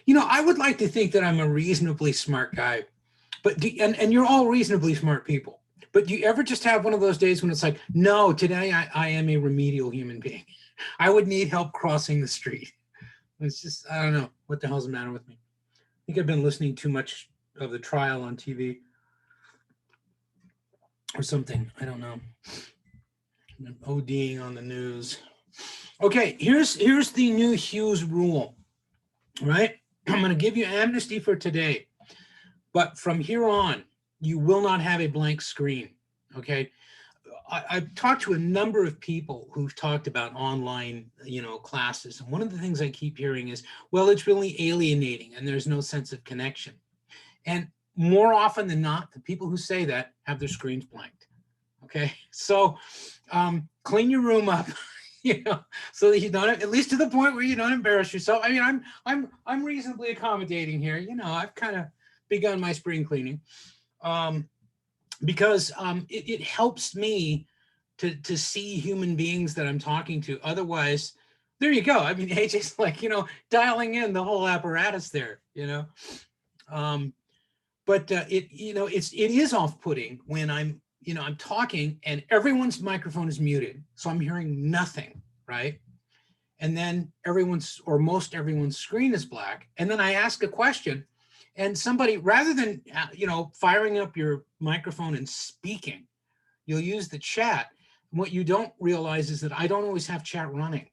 I would like to think that I'm a reasonably smart guy, but and you're all reasonably smart people. But do you ever just have one of those days when it's like, no, today I am a remedial human being. I would need help crossing the street. It's just, I don't know what the hell's the matter with me. I think I've been listening too much of the trial on TV or something. I don't know. I'm ODing on the news. Okay, here's the new Hughes rule, right? I'm going to give you amnesty for today, but from here on, you will not have a blank screen, okay? I've talked to a number of people who've talked about online, classes. And one of the things I keep hearing is, well, it's really alienating and there's no sense of connection. And more often than not, the people who say that have their screens blanked. Okay, so clean your room up, so that you don't, at least to the point where you don't embarrass yourself. I mean, I'm reasonably accommodating here. I've kind of begun my spring cleaning. Because it helps me to see human beings that I'm talking to. Otherwise, there you go. I mean, AJ's like, dialing in the whole apparatus there, but it is off-putting when I'm talking and everyone's microphone is muted. So I'm hearing nothing, right? And then most everyone's screen is black. And then I ask a question and somebody, rather than, firing up your microphone and speaking, you'll use the chat. What you don't realize is that I don't always have chat running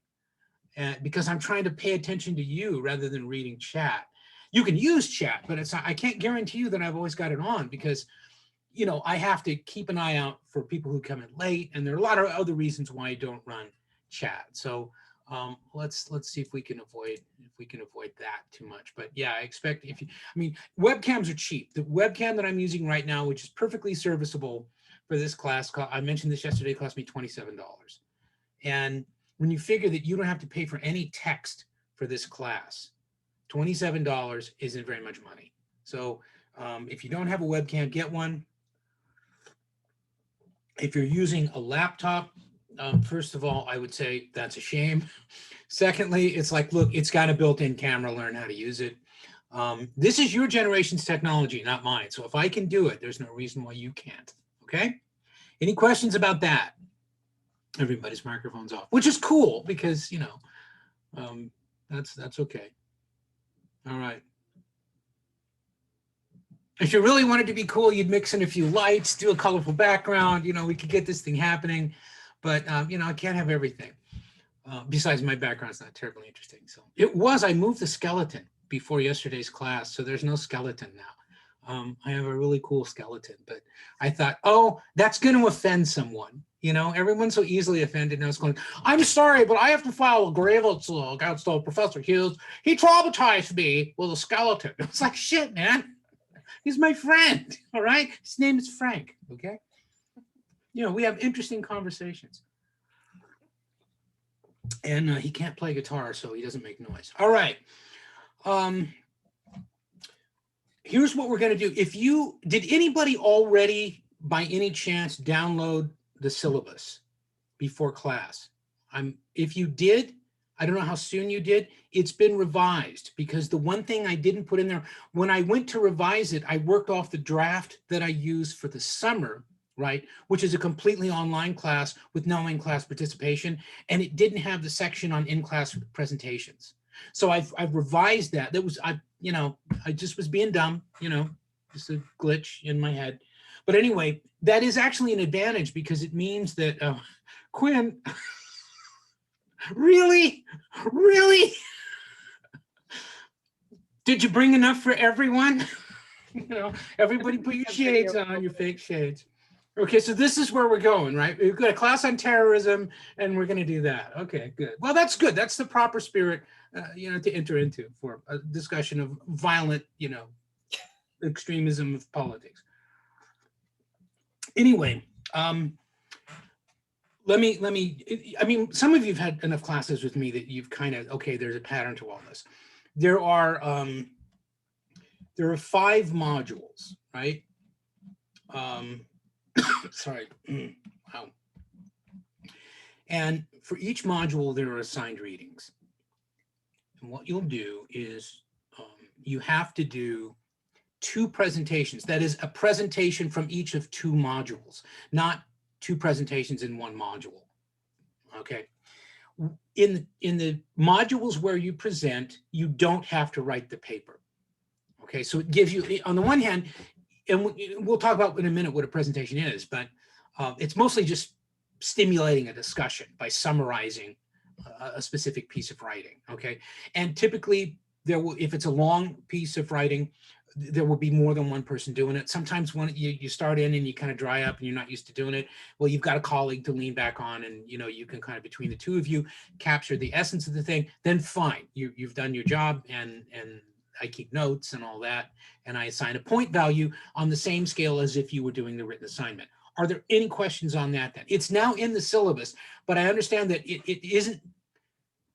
because I'm trying to pay attention to you rather than reading chat. You can use chat, but I can't guarantee you that I've always got it on because, I have to keep an eye out for people who come in late. And there are a lot of other reasons why I don't run chat. So let's see if we can avoid that too much. But yeah, I expect webcams are cheap. The webcam that I'm using right now, which is perfectly serviceable for this class, I mentioned this yesterday, cost me $27. And when you figure that you don't have to pay for any text for this class, $27 isn't very much money. So if you don't have a webcam, get one. If you're using a laptop, first of all, I would say that's a shame. Secondly, it's like, look, it's got a built-in camera, learn how to use it. This is your generation's technology, not mine. So if I can do it, there's no reason why you can't, okay? Any questions about that? Everybody's microphone's off, which is cool because, that's okay. All right. If you really wanted to be cool, you'd mix in a few lights, do a colorful background, we could get this thing happening. But, I can't have everything. Besides, my background's not terribly interesting. So I moved the skeleton before yesterday's class, so there's no skeleton now. I have a really cool skeleton, but I thought, oh, that's going to offend someone. Everyone's so easily offended. And I was going, I'm sorry, but I have to file a grievance against Professor Hughes. He traumatized me with a skeleton. It's like, shit, man. He's my friend, all right? His name is Frank, okay? We have interesting conversations. And he can't play guitar, so he doesn't make noise. All right. Here's what we're going to do. Did anybody already, by any chance, download the syllabus before class? If you did, I don't know how soon you did. It's been revised because the one thing I didn't put in there, when I went to revise it, I worked off the draft that I used for the summer, right? Which is a completely online class with no in-class participation. And it didn't have the section on in-class presentations. So I've revised that. I just was being dumb, just a glitch in my head. But anyway, that is actually an advantage because it means that, Quinn, really? Did you bring enough for everyone? Everybody put your shades on, your fake shades. Okay, so this is where we're going, right? We've got a class on terrorism, and we're going to do that. Okay, good. Well, that's good. That's the proper spirit, to enter into for a discussion of violent, extremism of politics. Anyway, let me, some of you've had enough classes with me that you've kind of, okay, there's a pattern to all this. There are 5 modules, right? Sorry, wow. And for each module, there are assigned readings. And what you'll do is you have to do 2 presentations. That is a presentation from each of 2 modules, not 2 presentations in 1 module. Okay. In the modules where you present, you don't have to write the paper. Okay. So it gives you, on the one hand, and we'll talk about in a minute what a presentation is, but it's mostly just stimulating a discussion by summarizing a specific piece of writing. Okay. And typically there will, if it's a long piece of writing, there will be more than one person doing it. Sometimes when you start in and you kind of dry up and you're not used to doing it, well, you've got a colleague to lean back on, and you can kind of, between the 2 of you, capture the essence of the thing. Then fine, you've done your job, and I keep notes and all that, and I assign a point value on the same scale as if you were doing the written assignment. Are there any questions on that then? It's now in the syllabus, but I understand that it isn't.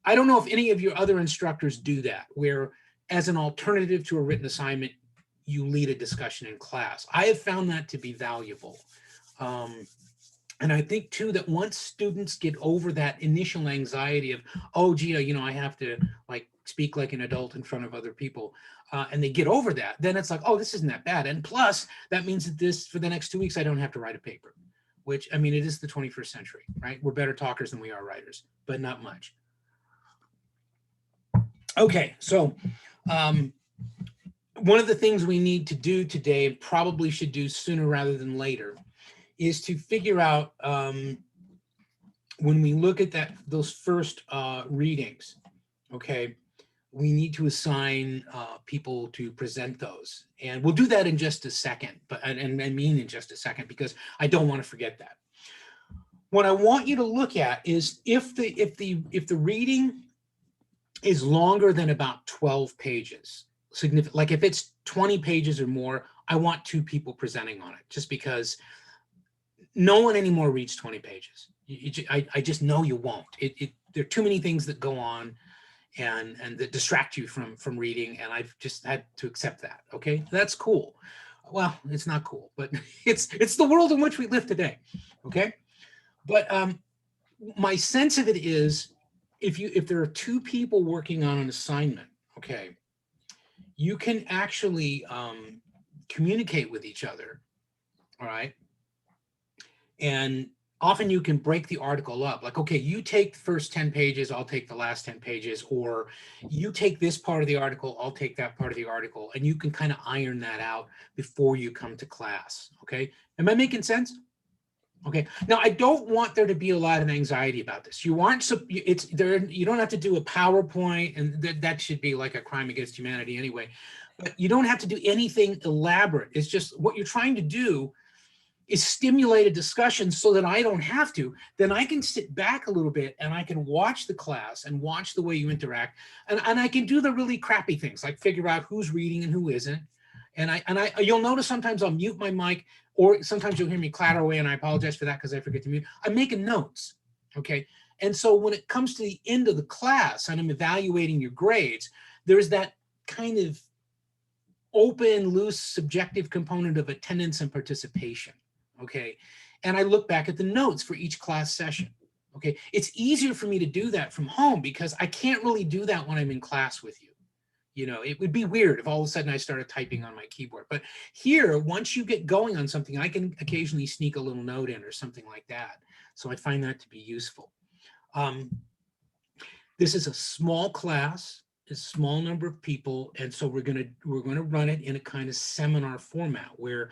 I don't know if any of your other instructors do that, where as an alternative to a written assignment, you lead a discussion in class. I have found that to be valuable. And I think too, that once students get over that initial anxiety of, oh, gee, I have to like speak like an adult in front of other people, and they get over that, then it's like, oh, this isn't that bad. And plus, that means that this, for the next 2 weeks, I don't have to write a paper, which, I mean, it is the 21st century, right? We're better talkers than we are writers, but not much. Okay, so one of the things we need to do today, and probably should do sooner rather than later, is to figure out, when we look at those first readings, okay, we need to assign people to present those. And we'll do that in just a second, but and I mean in just a second, because I don't want to forget that. What I want you to look at is if the reading is longer than about 12 pages, significant, like if it's 20 pages or more, I want 2 people presenting on it, just because no one anymore reads 20 pages. I just know you won't. There are too many things that go on and that distract you from reading, and I've just had to accept that. Okay, that's cool. Well, it's not cool, but it's the world in which we live today. Okay, but my sense of it is, if there are 2 people working on an assignment, okay, you can actually communicate with each other, all right? And often you can break the article up, like, okay, you take the first 10 pages, I'll take the last 10 pages, or you take this part of the article, I'll take that part of the article, and you can kind of iron that out before you come to class, okay? Am I making sense? Okay, now I don't want there to be a lot of anxiety about this. You aren't, it's there, you don't have to do a PowerPoint, and that should be like a crime against humanity anyway. But you don't have to do anything elaborate. It's just what you're trying to do is stimulate a discussion so that I don't have to. Then I can sit back a little bit and I can watch the class and watch the way you interact. And I can do the really crappy things, like figure out who's reading and who isn't. And you'll notice sometimes I'll mute my mic, or sometimes you'll hear me clatter away, and I apologize for that because I forget to mute. I'm making notes, okay? And so when it comes to the end of the class and I'm evaluating your grades, there's that kind of open, loose, subjective component of attendance and participation, okay? And I look back at the notes for each class session, okay? It's easier for me to do that from home because I can't really do that when I'm in class with you. It would be weird if all of a sudden I started typing on my keyboard. But here, once you get going on something, I can occasionally sneak a little note in or something like that. So I find that to be useful. This is a small class, a small number of people, and so we're gonna run it in a kind of seminar format where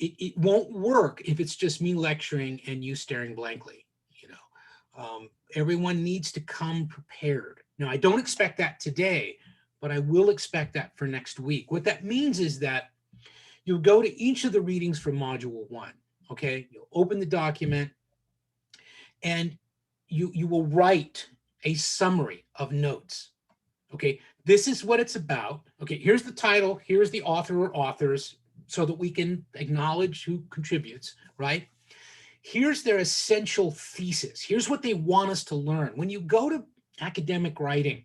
it won't work if it's just me lecturing and you staring blankly. Everyone needs to come prepared. Now, I don't expect that today, but I will expect that for next week. What that means is that you'll go to each of the readings for Module 1, okay? You'll open the document, and you will write a summary of notes, okay? This is what it's about. Okay, here's the title, here's the author or authors, so that we can acknowledge who contributes, right? Here's their essential thesis. Here's what they want us to learn. When you go to academic writing,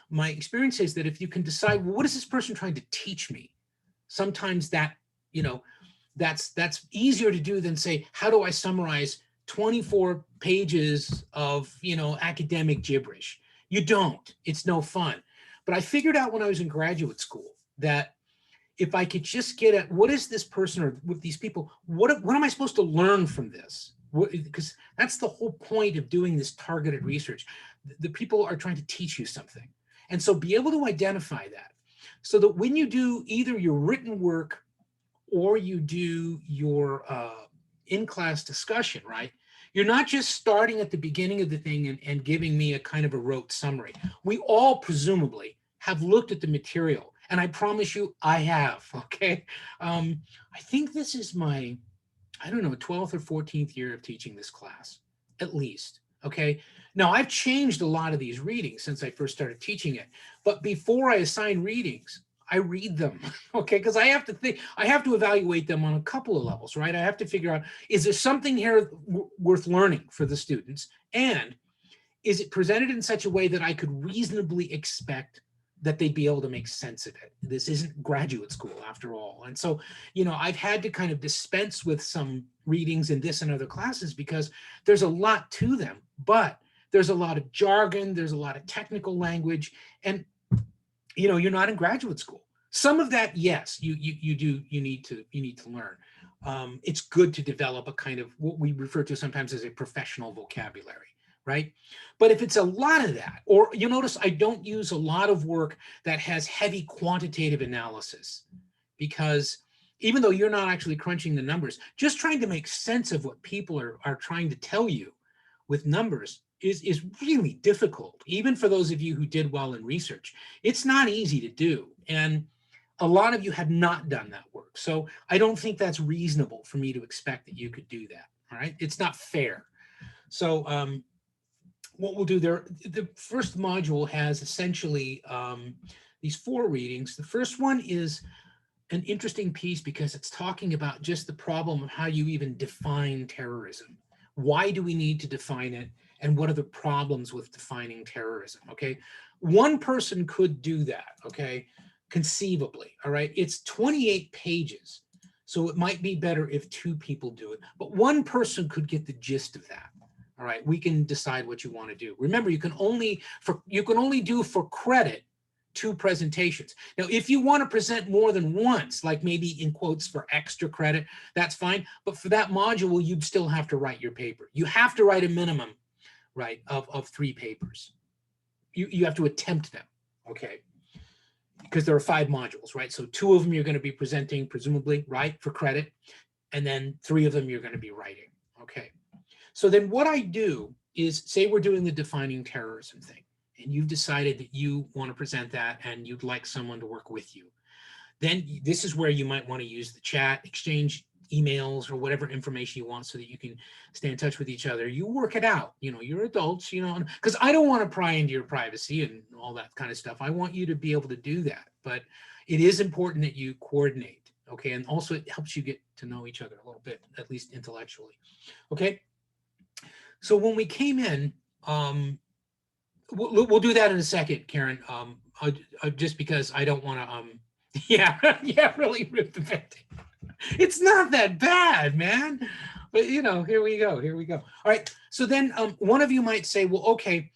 my experience is that if you can decide, well, what is this person trying to teach me? Sometimes that, that's easier to do than say, how do I summarize 24 pages of, academic gibberish? You don't. It's no fun. But I figured out when I was in graduate school that if I could just get at what is this person or with these people, what am I supposed to learn from this? Because that's the whole point of doing this targeted research. The people are trying to teach you something. And so be able to identify that so that when you do either your written work or you do your in-class discussion, right? You're not just starting at the beginning of the thing and giving me a kind of a rote summary. We all presumably have looked at the material, and I promise you I have, okay? I think this is my, I don't know, 12th or 14th year of teaching this class, at least, okay? Now, I've changed a lot of these readings since I first started teaching it, but before I assign readings, I read them, okay? Because I have to think, I have to evaluate them on a couple of levels, right? I have to figure out, is there something here worth learning for the students? And is it presented in such a way that I could reasonably expect that they'd be able to make sense of it? This isn't graduate school after all. And so, you know, I've had to kind of dispense with some readings in this and other classes because there's a lot to them, but there's a lot of jargon, there's a lot of technical language, and you know, you're not in graduate school. Some of that, yes, you need to learn. It's good to develop a kind of what we refer to sometimes as a professional vocabulary, right? But if it's a lot of that, or you notice I don't use a lot of work that has heavy quantitative analysis, because even though you're not actually crunching the numbers, just trying to make sense of what people are trying to tell you with numbers is really difficult, even for those of you who did well in research. It's not easy to do. And a lot of you have not done that work. So I don't think that's reasonable for me to expect that you could do that. All right. It's not fair. So what we'll do there, the first module has essentially these 4 readings. The first one is an interesting piece because it's talking about just the problem of how you even define terrorism. Why do we need to define it? And what are the problems with defining terrorism? Okay. One person could do that. Okay. Conceivably. All right. It's 28 pages. So it might be better if 2 people do it, but one person could get the gist of that. All right. We can decide what you want to do. Remember, you can only do for credit 2 presentations. Now, if you want to present more than once, like maybe in quotes for extra credit, that's fine. But for that module, you'd still have to write your paper. You have to write a minimum, right, of 3 papers. You have to attempt them, okay? Because there are 5 modules, right? So 2 of them you're going to be presenting, presumably, right, for credit. And then 3 of them you're going to be writing, okay? So then what I do is, say we're doing the defining terrorism thing, and you've decided that you want to present that and you'd like someone to work with you. Then this is where you might want to use the chat, exchange emails or whatever information you want so that you can stay in touch with each other. You work it out, you know, you're adults, you know, because I don't want to pry into your privacy and all that kind of stuff. I want you to be able to do that, but it is important that you coordinate, okay? And also it helps you get to know each other a little bit, at least intellectually, okay? So when we came in, we'll do that in a second, Karen. Just because I don't want to. Yeah, really rip the band. It's not that bad, man. But you know, here we go. All right. So then, one of you might say, "Well, okay,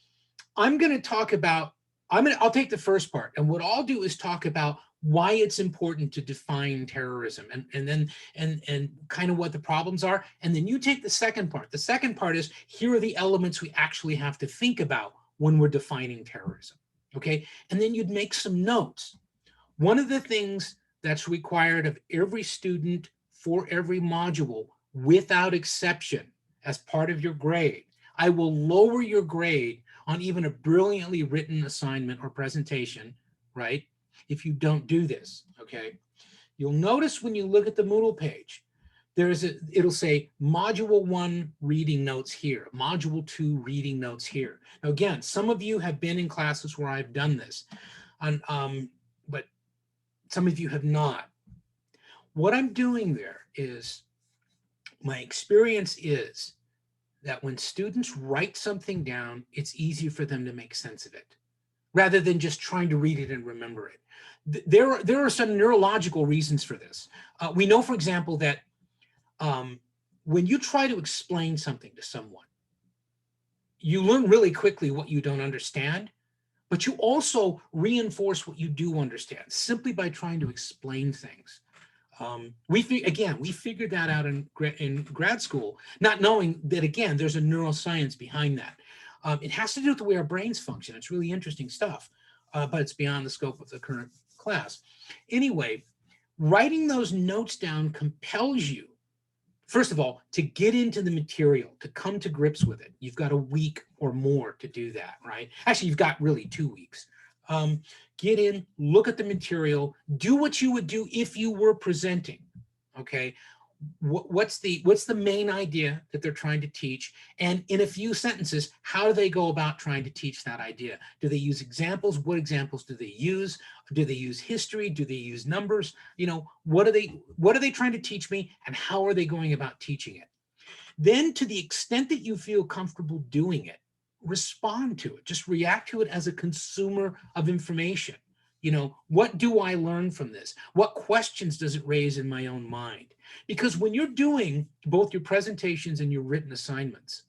I'm going to talk about. I'll take the first part, and what I'll do is talk about why it's important to define terrorism, and then kind of what the problems are, and then you take the second part. The second part is here are the elements we actually have to think about when we're defining terrorism, okay? And then you'd make some notes. One of the things that's required of every student for every module, without exception, as part of your grade, I will lower your grade on even a brilliantly written assignment or presentation, right? If you don't do this, okay? You'll notice when you look at the Moodle page, it'll say module 1 reading notes here, module 2 reading notes here. Now again, some of you have been in classes where I've done this, but some of you have not. What I'm doing there is, my experience is that when students write something down, it's easier for them to make sense of it, rather than just trying to read it and remember it. There are some neurological reasons for this. We know, for example, that when you try to explain something to someone, you learn really quickly what you don't understand, but you also reinforce what you do understand simply by trying to explain things. We figured that out in grad school, not knowing that, again, there's a neuroscience behind that. It has to do with the way our brains function. It's really interesting stuff, but it's beyond the scope of the current class. Anyway, writing those notes down compels you, first of all, to get into the material, to come to grips with it. You've got a week or more to do that, right? Actually, you've got really 2 weeks. Get in, look at the material, do what you would do if you were presenting, okay? What's the main idea that they're trying to teach? And in a few sentences, how do they go about trying to teach that idea? Do they use examples? What examples do they use? Do they use history? Do they use numbers? You know, what are they trying to teach me, and how are they going about teaching it? Then, to the extent that you feel comfortable doing it, respond to it. Just react to it as a consumer of information. You know, what do I learn from this? What questions does it raise in my own mind? Because when you're doing both your presentations and your written assignments,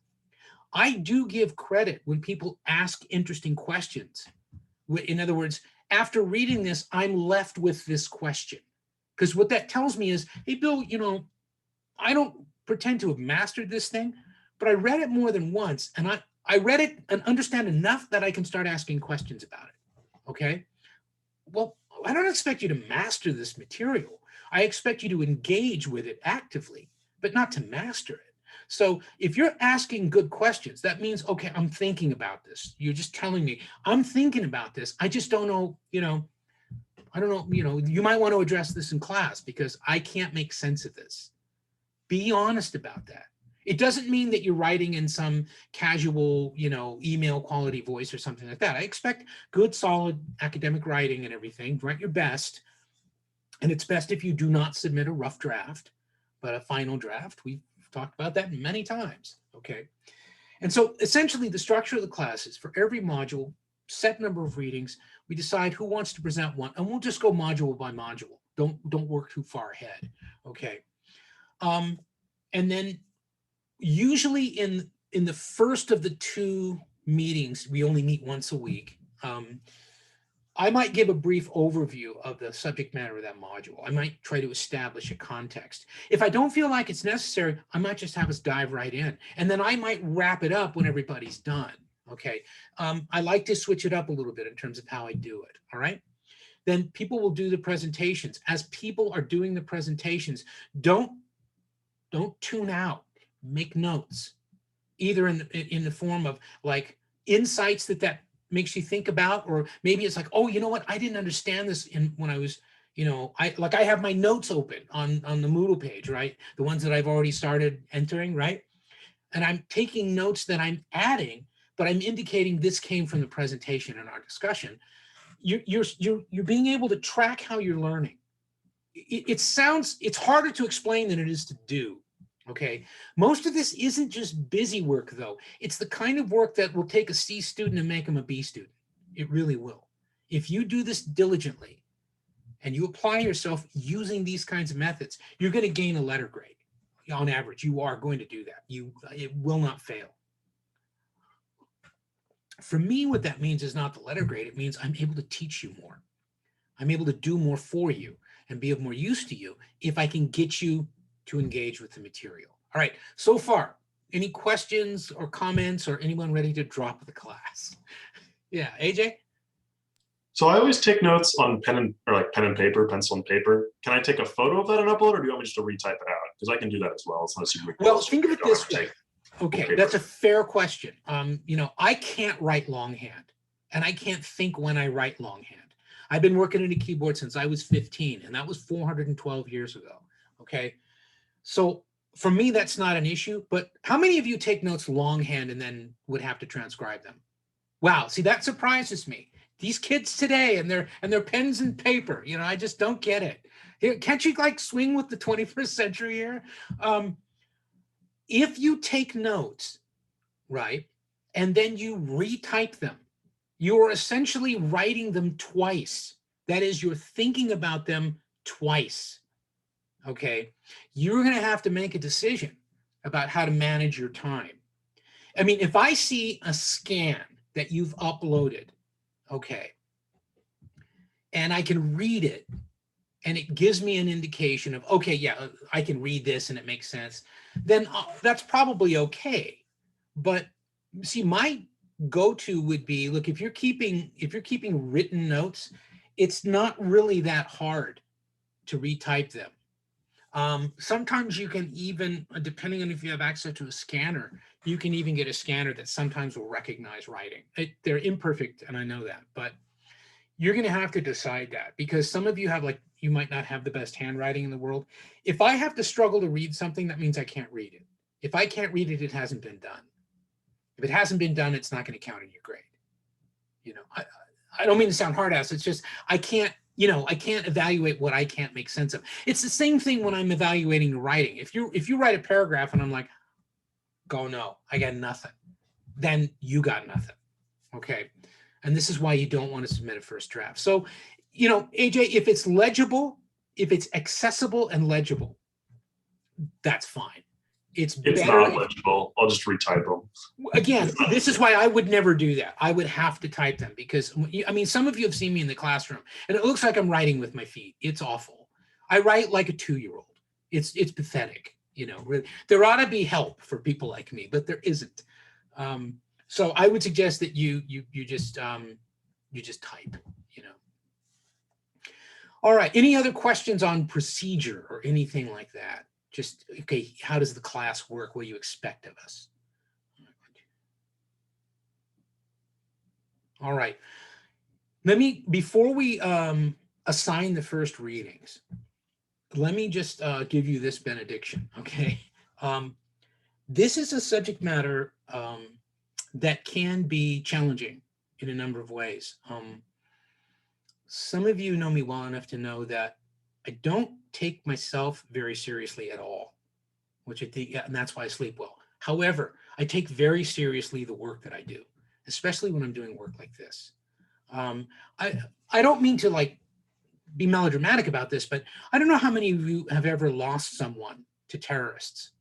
I do give credit when people ask interesting questions. In other words, after reading this, I'm left with this question. Because what that tells me is, hey, Bill, you know, I don't pretend to have mastered this thing, but I read it more than once, and I read it and understand enough that I can start asking questions about it, okay? Well, I don't expect you to master this material. I expect you to engage with it actively, but not to master it. So if you're asking good questions, that means, okay, I'm thinking about this. You're just telling me, I'm thinking about this. I just don't know, you know, I don't know, you know, you might want to address this in class because I can't make sense of this. Be honest about that. It doesn't mean that you're writing in some casual, you know, email quality voice or something like that. I expect good, solid academic writing and everything. Write your best. And it's best if you do not submit a rough draft, but a final draft. We've talked about that many times, okay? And so essentially the structure of the class is for every module, set number of readings, we decide who wants to present one, and we'll just go module by module. Don't work too far ahead, okay? And then usually in the first of the 2 meetings, we only meet once a week. I might give a brief overview of the subject matter of that module. I might try to establish a context. If I don't feel like it's necessary, I might just have us dive right in. And then I might wrap it up when everybody's done, okay? I like to switch it up a little bit in terms of how I do it, all right? Then people will do the presentations. As people are doing the presentations, don't tune out. Make notes, either in the form of like insights that makes you think about, or maybe it's like, oh, you know what, I didn't understand this when I was, you know, I have my notes open on the Moodle page, right? The ones that I've already started entering, right? And I'm taking notes that I'm adding, but I'm indicating this came from the presentation and our discussion. You're being able to track how you're learning. It's harder to explain than it is to do. Okay, most of this isn't just busy work, though. It's the kind of work that will take a C student and make them a B student. It really will. If you do this diligently and you apply yourself using these kinds of methods, you're going to gain a letter grade. On average, you are going to do that. It will not fail. For me, what that means is not the letter grade. It means I'm able to teach you more. I'm able to do more for you and be of more use to you if I can get you to engage with the material. All right, so far, any questions or comments, or anyone ready to drop the class? Yeah, AJ? So I always take notes on pen and paper, pencil and paper. Can I take a photo of that and upload, or do you want me just to retype it out? Because I can do that as well. It's not a super big deal. Well, think of it this way. Okay, that's a fair question. You know, I can't write longhand, and I can't think when I write longhand. I've been working at a keyboard since I was 15, and that was 412 years ago, okay? So for me, that's not an issue, but how many of you take notes longhand and then would have to transcribe them? Wow, see, that surprises me. These kids today and their pens and paper, you know, I just don't get it. Here, can't you like swing with the 21st century here? If you take notes, right, and then you retype them, you're essentially writing them twice. That is, you're thinking about them twice. Okay, you're going to have to make a decision about how to manage your time. I mean, if I see a scan that you've uploaded, okay, and I can read it, and it gives me an indication of, okay, yeah, I can read this and it makes sense, then that's probably okay. But see, my go-to would be, look, if you're keeping written notes, it's not really that hard to retype them. Sometimes you can even, depending on if you have access to a scanner, you can even get a scanner that sometimes will recognize writing. They're imperfect, and I know that, but you're going to have to decide that, because some of you have, like, you might not have the best handwriting in the world. If I have to struggle to read something, that means I can't read it. If I can't read it, it hasn't been done. If it hasn't been done, it's not going to count in your grade. You know, I don't mean to sound hard ass. It's just, I can't evaluate what I can't make sense of. It's the same thing when I'm evaluating writing. If you write a paragraph and I'm like, go, no, I got nothing, then you got nothing. Okay. And this is why you don't want to submit a first draft. So, AJ, if it's legible, if it's accessible and legible, that's fine. It's not legible. I'll just retype them. Again, this is why I would never do that. I would have to type them, because, I mean, some of you have seen me in the classroom and it looks like I'm writing with my feet. It's awful. I write like a 2-year-old. It's pathetic. Really, there ought to be help for people like me, but there isn't. So I would suggest that you just type. All right. Any other questions on procedure or anything like that? Just, okay, how does the class work? What do you expect of us? All right. Before we assign the first readings, let me just give you this benediction, okay? This is a subject matter that can be challenging in a number of ways. Some of you know me well enough to know that I don't take myself very seriously at all, which I think, and that's why I sleep well. However, I take very seriously the work that I do, especially when I'm doing work like this. I don't mean to be melodramatic about this, but I don't know how many of you have ever lost someone to terrorists,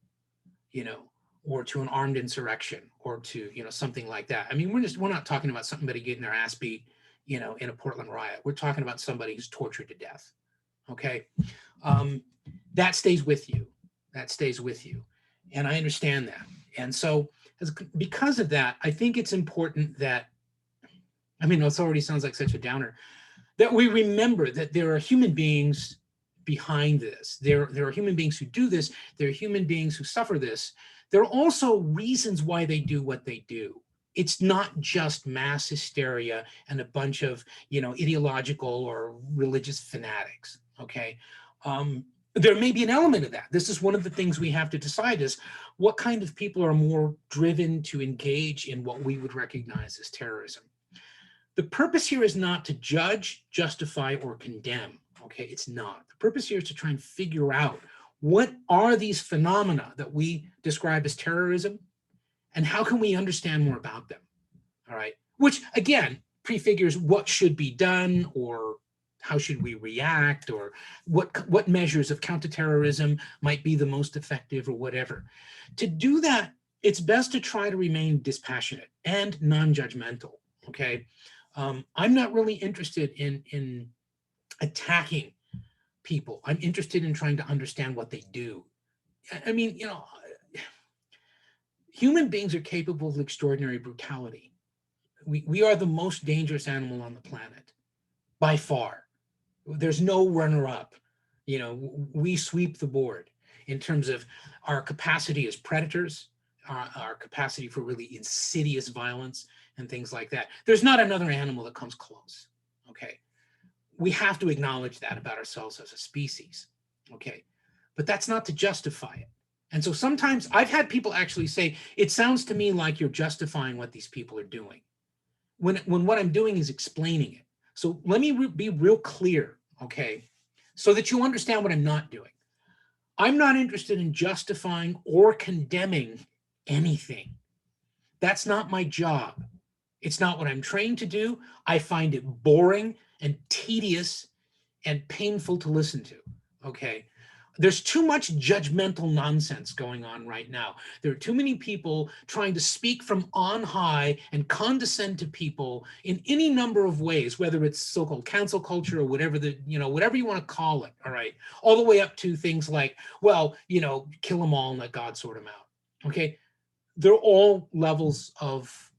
or to an armed insurrection, or to, something like that. I mean, we're not talking about somebody getting their ass beat, in a Portland riot. We're talking about somebody who's tortured to death. Okay. That stays with you. That stays with you. And I understand that. And so because of that, I think it's important that, I mean, it already sounds like such a downer, that we remember that there are human beings behind this. There are human beings who do this. There are human beings who suffer this. There are also reasons why they do what they do. It's not just mass hysteria and a bunch of, ideological or religious fanatics, okay? There may be an element of that. This is one of the things we have to decide, is what kind of people are more driven to engage in what we would recognize as terrorism. The purpose here is not to judge, justify, or condemn, okay? It's not. The purpose here is to try and figure out, what are these phenomena that we describe as terrorism, and how can we understand more about them, all right? Which, again, prefigures what should be done, or how should we react, or what measures of counterterrorism might be the most effective, or whatever. To do that, it's best to try to remain dispassionate and non-judgmental, okay? I'm not really interested in attacking people. I'm interested in trying to understand what they do. I mean, human beings are capable of extraordinary brutality. We are the most dangerous animal on the planet, by far. There's no runner-up. We sweep the board in terms of our capacity as predators, our capacity for really insidious violence and things like that. There's not another animal that comes close, okay? We have to acknowledge that about ourselves as a species, okay? But that's not to justify it. And so sometimes I've had people actually say, it sounds to me like you're justifying what these people are doing, when what I'm doing is explaining it. So let me be real clear, okay? So that you understand what I'm not doing. I'm not interested in justifying or condemning anything. That's not my job. It's not what I'm trained to do. I find it boring and tedious and painful to listen to, okay? there's too much judgmental nonsense going on right now. There are too many people trying to speak from on high and condescend to people in any number of ways, whether it's so-called cancel culture or whatever whatever you want to call it. All right, all the way up to things like, well, kill them all and let God sort them out. Okay, they're all levels of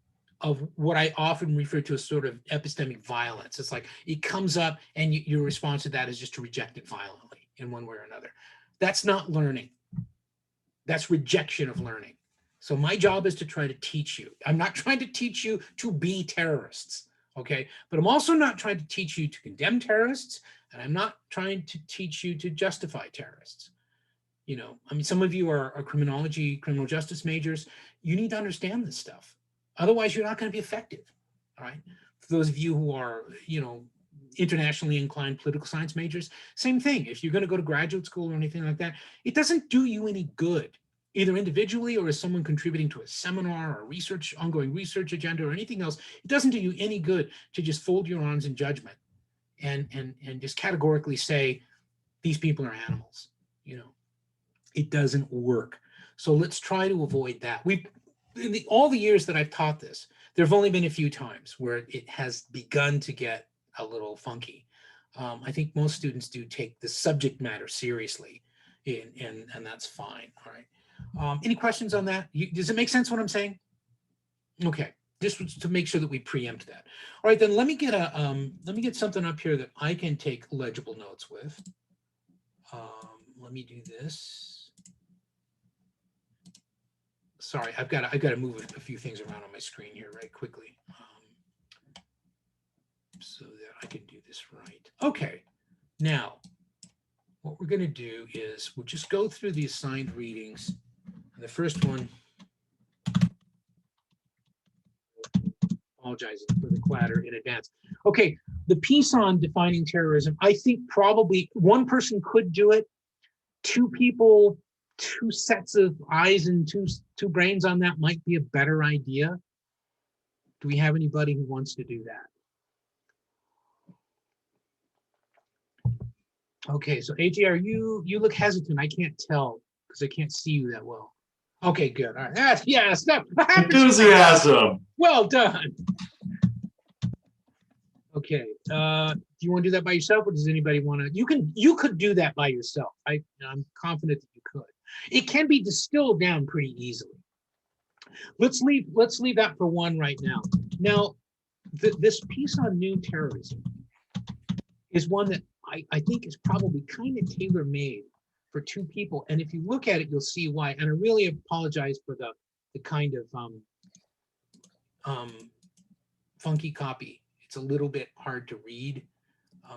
what I often refer to as sort of epistemic violence. It's like it comes up and your response to that is just to reject it violently in one way or another. That's not learning. That's rejection of learning. So my job is to try to teach you. I'm not trying to teach you to be terrorists, okay? But I'm also not trying to teach you to condemn terrorists, and I'm not trying to teach you to justify terrorists. Some of you are criminology, criminal justice majors. You need to understand this stuff. Otherwise, you're not going to be effective, all right? For those of you who are, internationally inclined political science majors, same thing. If you're going to go to graduate school or anything like that, it doesn't do you any good, either individually or as someone contributing to a seminar or ongoing research agenda or anything else. It doesn't do you any good to just fold your arms in judgment and just categorically say, these people are animals. It doesn't work. So let's try to avoid that. All the years that I've taught this, there have only been a few times where it has begun to get a little funky. I think most students do take the subject matter seriously, and that's fine. All right. Any questions on that? Does it make sense what I'm saying? Okay. Just to make sure that we preempt that. All right, then let me get something up here that I can take legible notes with. Let me do this. Sorry, I've got to move a few things around on my screen here right quickly, so that I can do this right. Okay, now what we're going to do is we'll just go through the assigned readings. And the first one, apologizing for the clatter in advance. Okay, the piece on defining terrorism, I think probably one person could do it. Two people, two sets of eyes and two brains on that might be a better idea. Do we have anybody who wants to do that? Okay, so AJ, you look hesitant. I can't tell because I can't see you that well. Okay, good. All right. Yes. Enthusiasm. Well done. Okay. Do you want to do that by yourself, or does anybody want to? You could do that by yourself. I'm confident that you could. It can be distilled down pretty easily. Let's leave that for one right now. Now, this piece on new terrorism is one that I think is probably kind of tailor-made for two people. And if you look at it, you'll see why. And I really apologize for the kind of funky copy. It's a little bit hard to read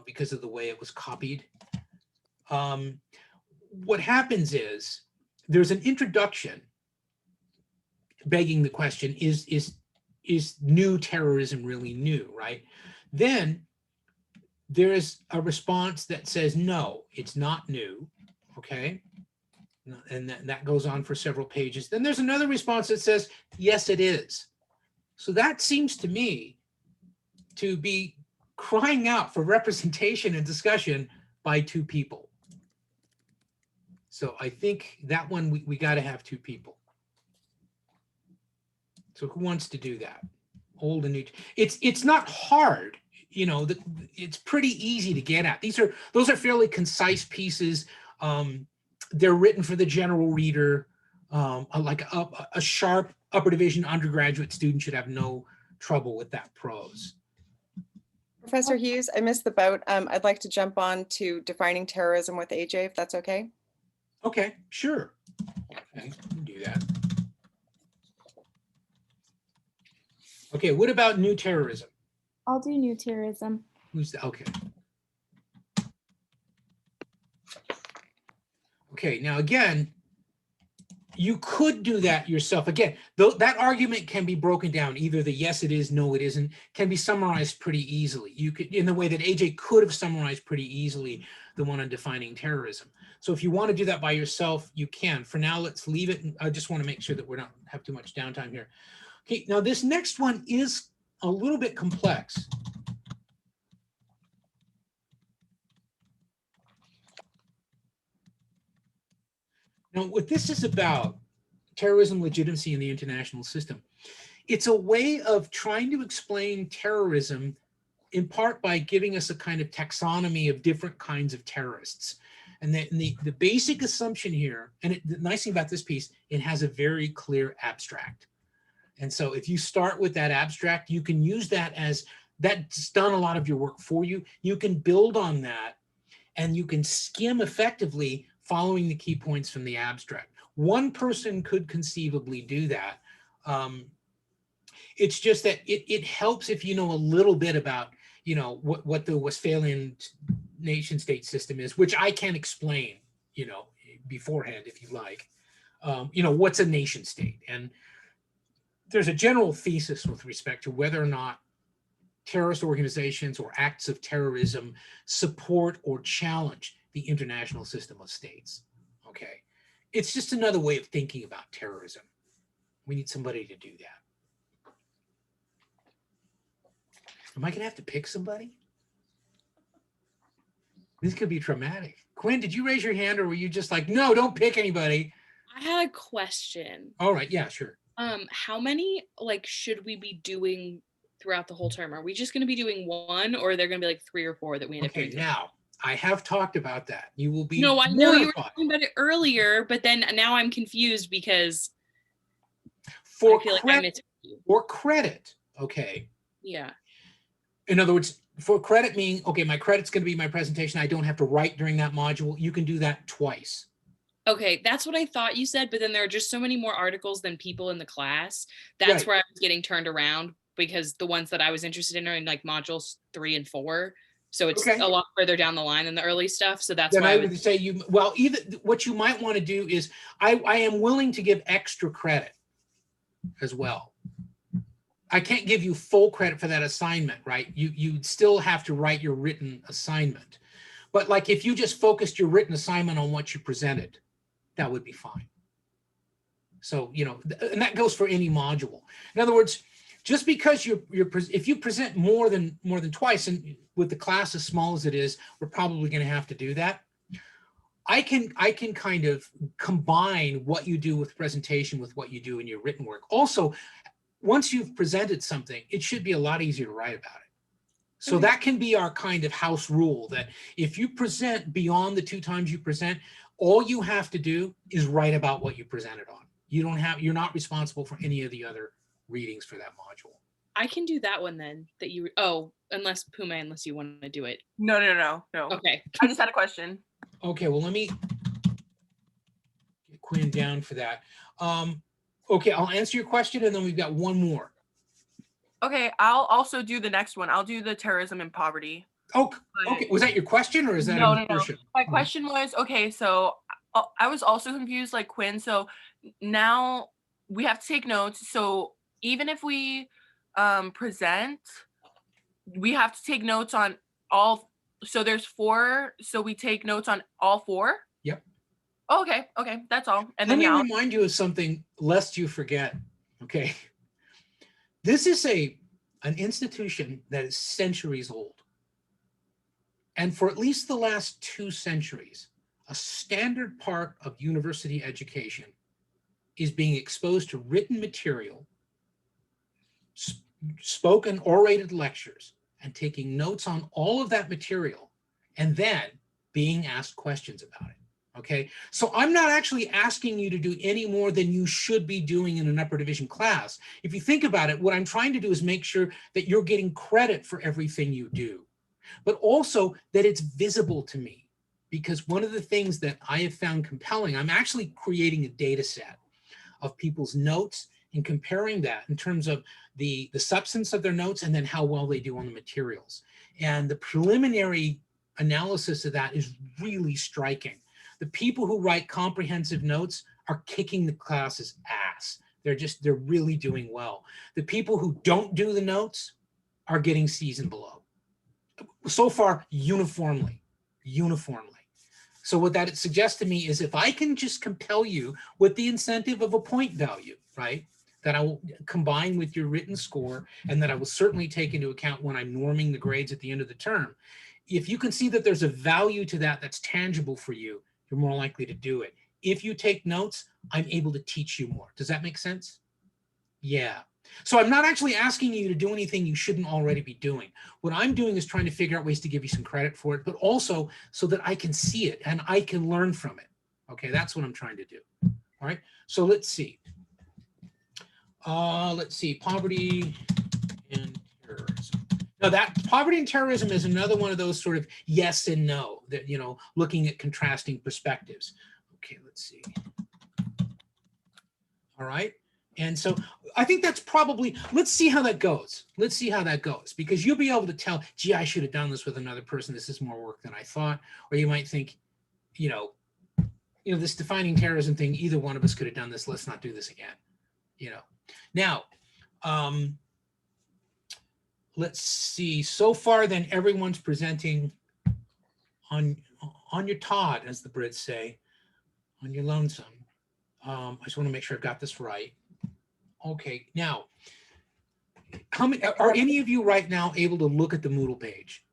because of the way it was copied. What happens is there's an introduction begging the question, is new terrorism really new, right? Then there's a response that says, no, it's not new, okay? And that goes on for several pages. Then there's another response that says, yes, it is. So that seems to me to be crying out for representation and discussion by two people. So I think that one, we got to have two people. So who wants to do that? Old and new. It's not hard, it's pretty easy to get at. Those are fairly concise pieces. They're written for the general reader. Like a sharp upper division undergraduate student should have no trouble with that prose. Professor Hughes, I missed the boat. I'd like to jump on to defining terrorism with AJ, if that's okay. Okay, sure. Okay, we can do that. Okay, what about new terrorism? I'll do new terrorism. Who's the, okay. Okay, now again, you could do that yourself. Again, that argument can be broken down. Either the yes, it is, no, it isn't, can be summarized pretty easily. You could, in the way that AJ could have summarized pretty easily the one on defining terrorism. So if you want to do that by yourself, you can. For now, let's leave it. I just want to make sure that we don't have too much downtime here. Okay, now this next one is a little bit complex. Now, what this is about, terrorism legitimacy in the international system, it's a way of trying to explain terrorism in part by giving us a kind of taxonomy of different kinds of terrorists. And the basic assumption here, and the nice thing about this piece, it has a very clear abstract. And so if you start with that abstract, you can use that as, that's done a lot of your work for you. You can build on that and you can skim effectively following the key points from the abstract. One person could conceivably do that. It's just that it helps if you know a little bit about, you know, what the Westphalian nation state system is, which I can explain, you know, beforehand if you like. You know, what's a nation state? And there's a general thesis with respect to whether or not terrorist organizations or acts of terrorism support or challenge the international system of states. Okay. It's just another way of thinking about terrorism. We need somebody to do that. Am I going to have to pick somebody? This could be traumatic. Quinn, did you raise your hand or were you just like, no, don't pick anybody? I had a question. All right. Yeah, sure. How many like should we be doing throughout the whole term? Are we just going to be doing one, or are there going to be like 3 or 4 that we end up Okay, doing? now I have talked about that. You will be No, I know you were mortified. talking about it earlier, but then now I'm confused because For I feel like I credit, missed you. for credit, okay. Yeah. In other words, for credit meaning, okay, my credit's going to be my presentation. I don't have to write during that module. You can do that twice. Okay, that's what I thought you said, but then there are just so many more articles than people in the class. That's Right. where I was getting turned around because the ones that I was interested in are in like modules 3 and 4. So it's Okay. a lot further down the line than the early stuff. So that's Then why I I would was, say you, well, either what you might want to do is I am willing to give extra credit as well. I can't give you full credit for that assignment, right? You'd still have to write your written assignment. But like if you just focused your written assignment on what you presented, that would be fine. So, you know, and that goes for any module. In other words, just because if you present more than twice, and with the class as small as it is, we're probably going to have to do that. I can kind of combine what you do with presentation with what you do in your written work. Also, once you've presented something, it should be a lot easier to write about it. So Okay. that can be our kind of house rule that if you present beyond the 2 times you present, all you have to do is write about what you presented on. You're not responsible for any of the other readings for that module. I can do that one then that you, unless Puma, unless you want to do it. No. Okay. I just had a question. Okay, well, let me get Quinn down for that. Okay, I'll answer your question and then we've got one more. Okay, I'll also do the next one. I'll do the terrorism and poverty. Oh, But- okay. Was that your question or is that No, an no, no. assertion? My question was, okay, so I was also confused like Quinn. So now we have to take notes. So even if we present, we have to take notes on all. So there's 4. So we take notes on all 4? Yep. Okay, that's all. And Let then me yeah, remind you of something lest you forget, okay? This is an institution that is centuries old. And for at least the last 2 centuries, a standard part of university education is being exposed to written material, spoken, orated lectures, and taking notes on all of that material, and then being asked questions about it. Okay, so I'm not actually asking you to do any more than you should be doing in an upper division class. If you think about it, what I'm trying to do is make sure that you're getting credit for everything you do, but also that it's visible to me. Because one of the things that I have found compelling, I'm actually creating a data set of people's notes and comparing that in terms of the substance of their notes and then how well they do on the materials. And the preliminary analysis of that is really striking. The people who write comprehensive notes are kicking the class's ass. They're really doing well. The people who don't do the notes are getting C's and below. So far, uniformly. So what that suggests to me is if I can just compel you with the incentive of a point value, right? That I will combine with your written score and that I will certainly take into account when I'm norming the grades at the end of the term. If you can see that there's a value to that that's tangible for you, you're more likely to do it. if you take notes, I'm able to teach you more. Does that make sense? Yeah. So I'm not actually asking you to do anything you shouldn't already be doing. What I'm doing is trying to figure out ways to give you some credit for it, but also so that I can see it and I can learn from it. Okay, that's what I'm trying to do. All right, so let's see. Poverty and terrorism. Now that poverty and terrorism is another one of those sort of yes and no, that, you know, looking at contrasting perspectives. Okay, let's see. All right. And so I think that's probably, let's see how that goes. Let's see how that goes, because you'll be able to tell, gee, I should have done this with another person. This is more work than I thought. Or you might think, you know, this defining terrorism thing, either one of us could have done this. Let's not do this again. You know, now, let's see. So far, then everyone's presenting on your Todd, as the Brits say, on your lonesome. I just want to make sure I've got this right. Okay, now, how many are any of you right now able to look at the Moodle page?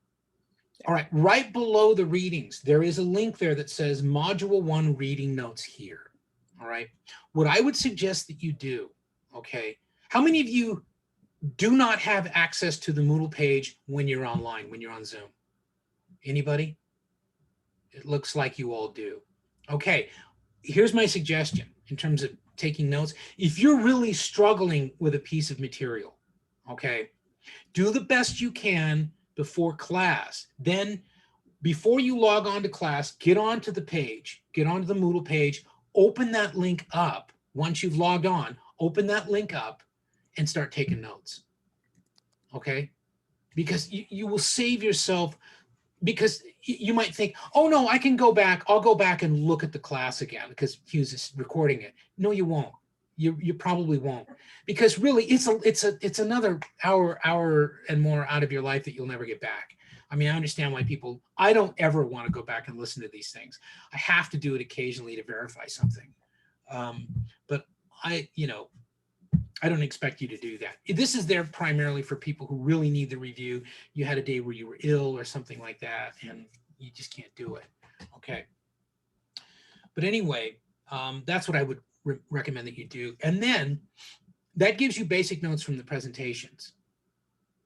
All right, right below the readings, there is a link there that says Module 1 reading notes here. All right, what I would suggest that you do, okay, how many of you do not have access to the Moodle page when you're online, when you're on Zoom? Anybody? It looks like you all do. Okay, here's my suggestion in terms of taking notes. If you're really struggling with a piece of material, okay, do the best you can before class. Then before you log on to class, get onto the page, get onto the Moodle page, open that link up. Once you've logged on, open that link up and start taking notes, okay? Because you will save yourself, because you might think, oh no, I can go back, I'll go back and look at the class again because Hughes is recording it. No, you won't. You probably won't, because really it's another hour and more out of your life that you'll never get back. I mean, I understand why people, I don't ever want to go back and listen to these things. I have to do it occasionally to verify something. But I don't expect you to do that. This is there primarily for people who really need the review. You had a day where you were ill or something like that, and you just can't do it. Okay. But anyway, that's what I would recommend that you do. And then that gives you basic notes from the presentations.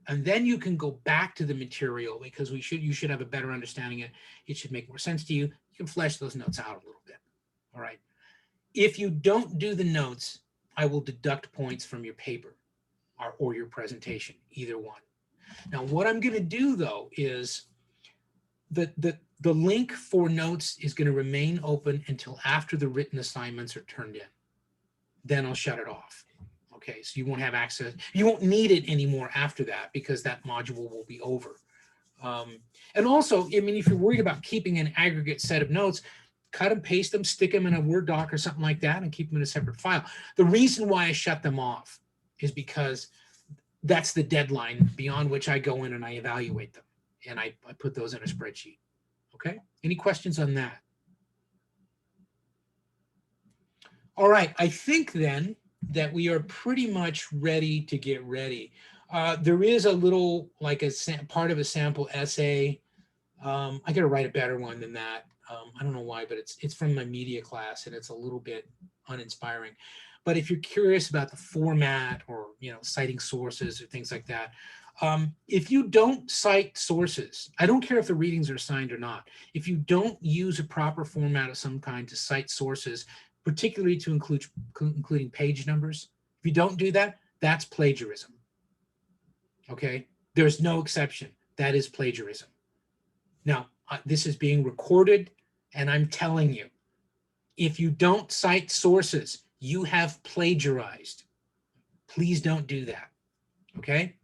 And then you can go back to the material, because you should have a better understanding. It should make more sense to you. You can flesh those notes out a little bit. All right. If you don't do the notes, I will deduct points from your paper or your presentation, either one. Now, what I'm going to do, though, is the link for notes is going to remain open until after the written assignments are turned in. Then I'll shut it off. Okay, so you won't have access. You won't need it anymore after that, because that module will be over. And also, I mean, if you're worried about keeping an aggregate set of notes, cut and paste them, stick them in a Word doc or something like that, and keep them in a separate file. The reason why I shut them off is because that's the deadline beyond which I go in and I evaluate them. And I put those in a spreadsheet. Okay, any questions on that? All right, I think then that we are pretty much ready to get ready. There is a little, like part of a sample essay. I got to write a better one than that. I don't know why, but it's from my media class, and it's a little bit uninspiring. But if you're curious about the format, or citing sources or things like that, if you don't cite sources, I don't care if the readings are assigned or not. If you don't use a proper format of some kind to cite sources, particularly to including page numbers, if you don't do that, that's plagiarism. Okay, there's no exception. That is plagiarism. Now, this is being recorded, and I'm telling you, if you don't cite sources, you have plagiarized. Please don't do that, okay?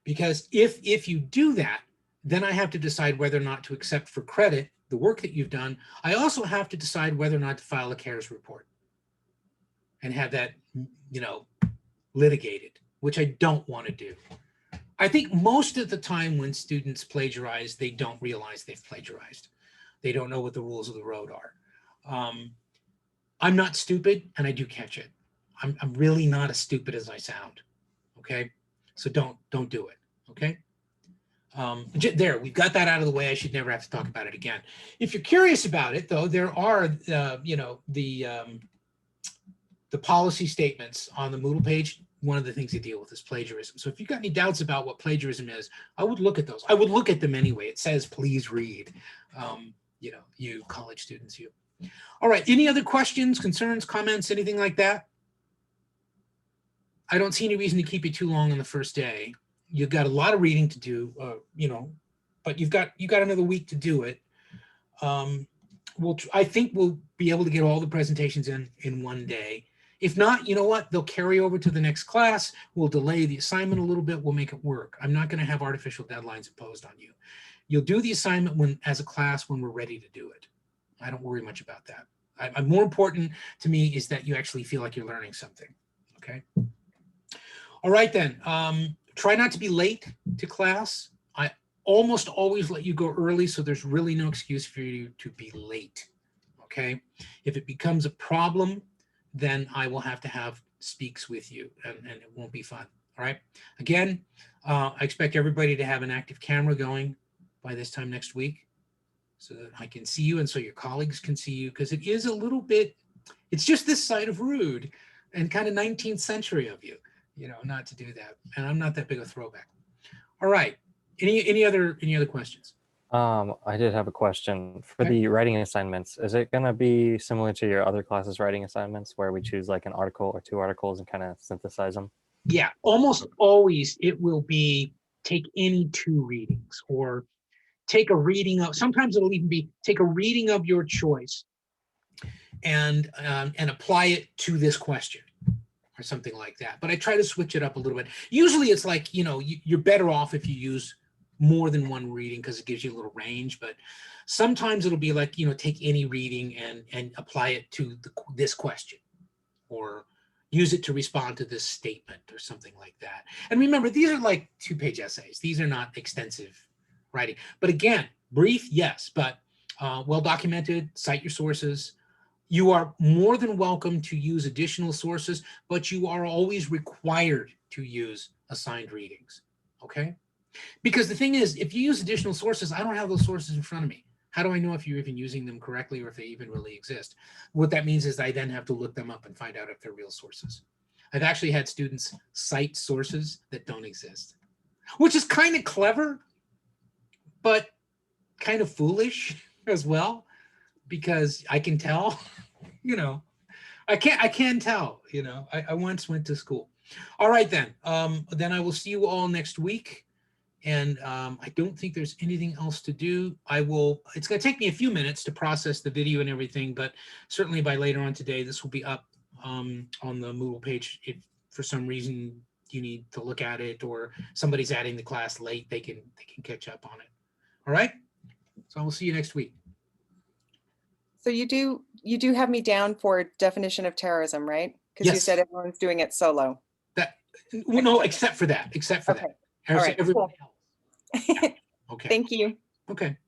Because if you do that, then I have to decide whether or not to accept for credit the work that you've done. I also have to decide whether or not to file a CARES report and have that, litigated, which I don't want to do. I think most of the time when students plagiarize, they don't realize they've plagiarized. They don't know what the rules of the road are. I'm not stupid, and I do catch it. I'm really not as stupid as I sound. Okay, so don't do it. Okay. There, we've got that out of the way. I should never have to talk about it again. If you're curious about it, though, there are, the policy statements on the Moodle page. One of the things they deal with is plagiarism. So if you've got any doubts about what plagiarism is, I would look at those. I would look at them anyway. It says, please read, you college students, you. All right. Any other questions, concerns, comments, anything like that? I don't see any reason to keep you too long on the first day. You've got a lot of reading to do, but you've got another week to do it. I think we'll be able to get all the presentations in one day. If not, you know what? They'll carry over to the next class. We'll delay the assignment a little bit. We'll make it work. I'm not going to have artificial deadlines imposed on you. You'll do the assignment as a class when we're ready to do it. I don't worry much about that. More important to me is that you actually feel like you're learning something. Okay. All right then. Try not to be late to class. I almost always let you go early, so there's really no excuse for you to be late, okay? If it becomes a problem, then I will have to have speaks with you, and it won't be fun, all right? Again, I expect everybody to have an active camera going by this time next week so that I can see you and so your colleagues can see you, because it is a little bit, it's just this side of rude and kind of 19th century of you. Not to do that. And I'm not that big a throwback. All right. Any other questions? I did have a question for the writing assignments. Is it going to be similar to your other classes writing assignments where we choose like an article or 2 articles and kind of synthesize them? Yeah, almost always it will be take any 2 readings or take a reading of, sometimes it'll even be take a reading of your choice and apply it to this question, or something like that. But I try to switch it up a little bit. Usually it's like, you're better off if you use more than 1 reading because it gives you a little range. But sometimes it'll be like, take any reading and apply it to this question, or use it to respond to this statement or something like that. And remember, these are like 2-page essays. These are not extensive writing. But again, brief, yes, but well documented, cite your sources. You are more than welcome to use additional sources, but you are always required to use assigned readings, okay? Because the thing is, if you use additional sources, I don't have those sources in front of me. How do I know if you're even using them correctly or if they even really exist? What that means is I then have to look them up and find out if they're real sources. I've actually had students cite sources that don't exist, which is kind of clever, but kind of foolish as well, because I can tell, I can tell, I once went to school. All right, then I will see you all next week. And I don't think there's anything else to do. It's going to take me a few minutes to process the video and everything, but certainly by later on today, this will be up on the Moodle page. If for some reason you need to look at it or somebody's adding the class late, they can catch up on it. All right. So I will see you next week. So you do have me down for definition of terrorism, right? Because you Yes. said everyone's doing it solo. Well, no, except for that. Okay. All right, Everybody else. Thank you. Okay.